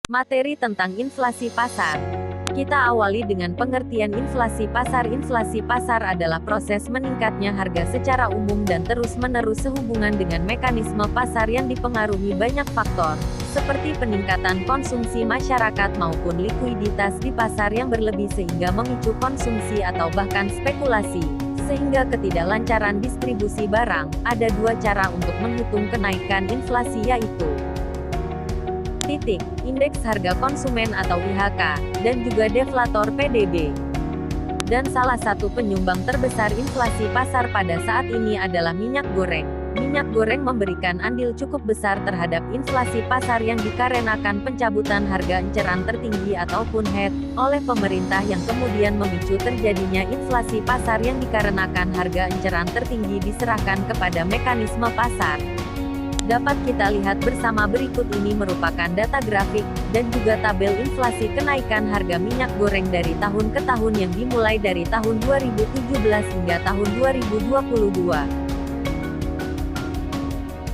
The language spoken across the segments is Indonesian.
Materi tentang inflasi pasar. Kita awali dengan pengertian inflasi pasar. Inflasi pasar adalah proses meningkatnya harga secara umum dan terus-menerus sehubungan dengan mekanisme pasar yang dipengaruhi banyak faktor, seperti peningkatan konsumsi masyarakat maupun likuiditas di pasar yang berlebih sehingga memicu konsumsi atau bahkan spekulasi, sehingga ketidaklancaran distribusi barang. Ada dua cara untuk menghitung kenaikan inflasi, yaitu indeks harga konsumen atau IHK, dan juga deflator PDB. Dan salah satu penyumbang terbesar inflasi pasar pada saat ini adalah minyak goreng. Minyak goreng memberikan andil cukup besar terhadap inflasi pasar yang dikarenakan pencabutan harga eceran tertinggi ataupun HET oleh pemerintah yang kemudian memicu terjadinya inflasi pasar yang dikarenakan harga eceran tertinggi diserahkan kepada mekanisme pasar. Dapat kita lihat bersama berikut. Ini merupakan data grafik, dan juga tabel inflasi kenaikan harga minyak goreng dari tahun ke tahun yang dimulai dari tahun 2017 hingga tahun 2022.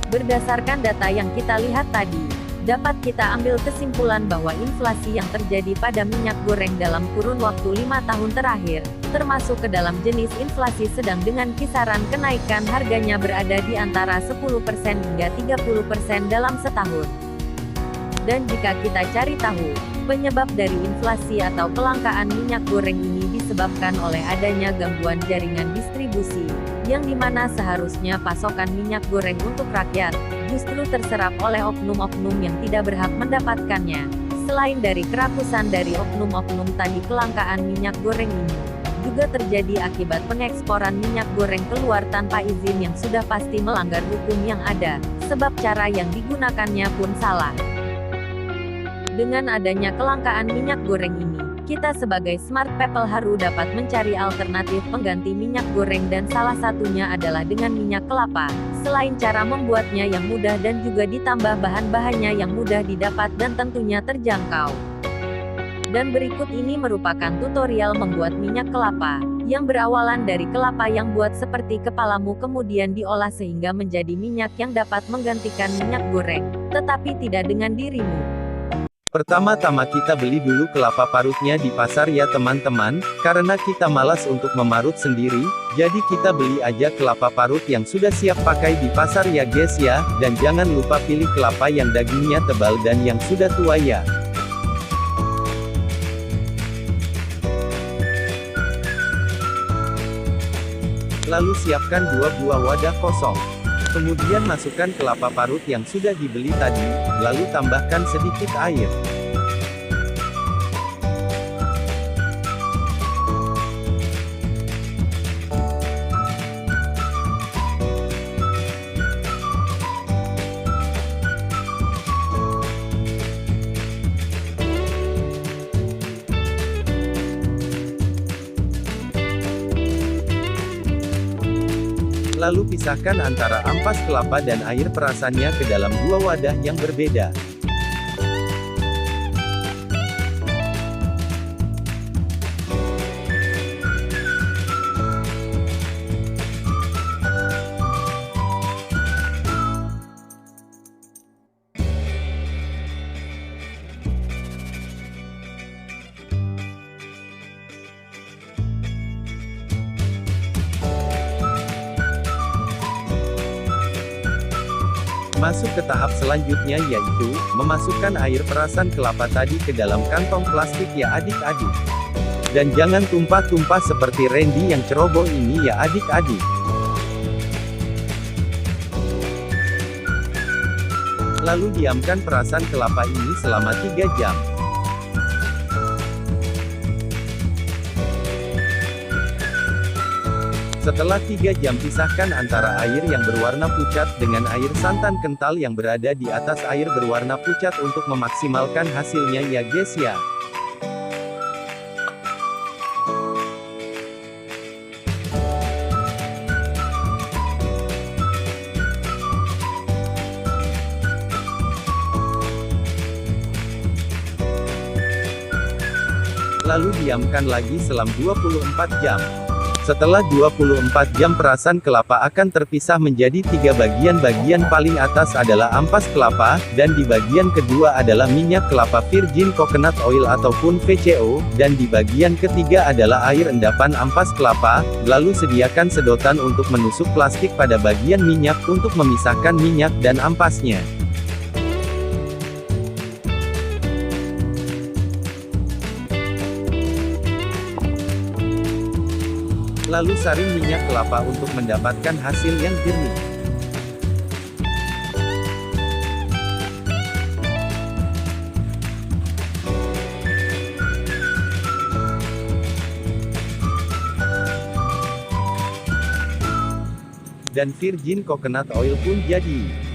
Berdasarkan data yang kita lihat tadi, dapat kita ambil kesimpulan bahwa inflasi yang terjadi pada minyak goreng dalam kurun waktu 5 tahun terakhir, termasuk ke dalam jenis inflasi sedang dengan kisaran kenaikan harganya berada di antara 10% hingga 30% dalam setahun. Dan jika kita cari tahu, penyebab dari inflasi atau kelangkaan minyak goreng ini disebabkan oleh adanya gangguan jaringan distribusi, yang dimana seharusnya pasokan minyak goreng untuk rakyat, justru terserap oleh oknum-oknum yang tidak berhak mendapatkannya. Selain dari kerakusan dari oknum-oknum tadi, kelangkaan minyak goreng ini juga terjadi akibat pengeksporan minyak goreng keluar tanpa izin yang sudah pasti melanggar hukum yang ada, sebab cara yang digunakannya pun salah. Dengan adanya kelangkaan minyak goreng ini, kita sebagai smart people harus dapat mencari alternatif pengganti minyak goreng, dan salah satunya adalah dengan minyak kelapa. Selain cara membuatnya yang mudah dan juga ditambah bahan-bahannya yang mudah didapat dan tentunya terjangkau. Dan berikut ini merupakan tutorial membuat minyak kelapa, yang berawalan dari kelapa yang buat seperti kepalamu kemudian diolah sehingga menjadi minyak yang dapat menggantikan minyak goreng, tetapi tidak dengan dirimu. Pertama-tama kita beli dulu kelapa parutnya di pasar ya teman-teman, karena kita malas untuk memarut sendiri, jadi kita beli aja kelapa parut yang sudah siap pakai di pasar ya guys ya, dan jangan lupa pilih kelapa yang dagingnya tebal dan yang sudah tua ya. Lalu siapkan 2 buah wadah kosong. Kemudian masukkan kelapa parut yang sudah dibeli tadi, lalu tambahkan sedikit air. Lalu pisahkan antara ampas kelapa dan air perasannya ke dalam 2 wadah yang berbeda. Masuk ke tahap selanjutnya, yaitu memasukkan air perasan kelapa tadi ke dalam kantong plastik ya adik-adik. Dan jangan tumpah-tumpah seperti Randy yang ceroboh ini ya adik-adik. Lalu diamkan perasan kelapa ini selama 3 jam. Setelah 3 jam pisahkan antara air yang berwarna pucat dengan air santan kental yang berada di atas air berwarna pucat untuk memaksimalkan hasilnya ya guys ya. Lalu diamkan lagi selama 24 jam. Setelah 24 jam perasan kelapa akan terpisah menjadi 3 bagian. Bagian paling atas adalah ampas kelapa, dan di bagian kedua adalah minyak kelapa virgin coconut oil ataupun VCO, dan di bagian ketiga adalah air endapan ampas kelapa. Lalu sediakan sedotan untuk menusuk plastik pada bagian minyak untuk memisahkan minyak dan ampasnya. Lalu saring minyak kelapa untuk mendapatkan hasil yang jernih. Dan virgin coconut oil pun jadi.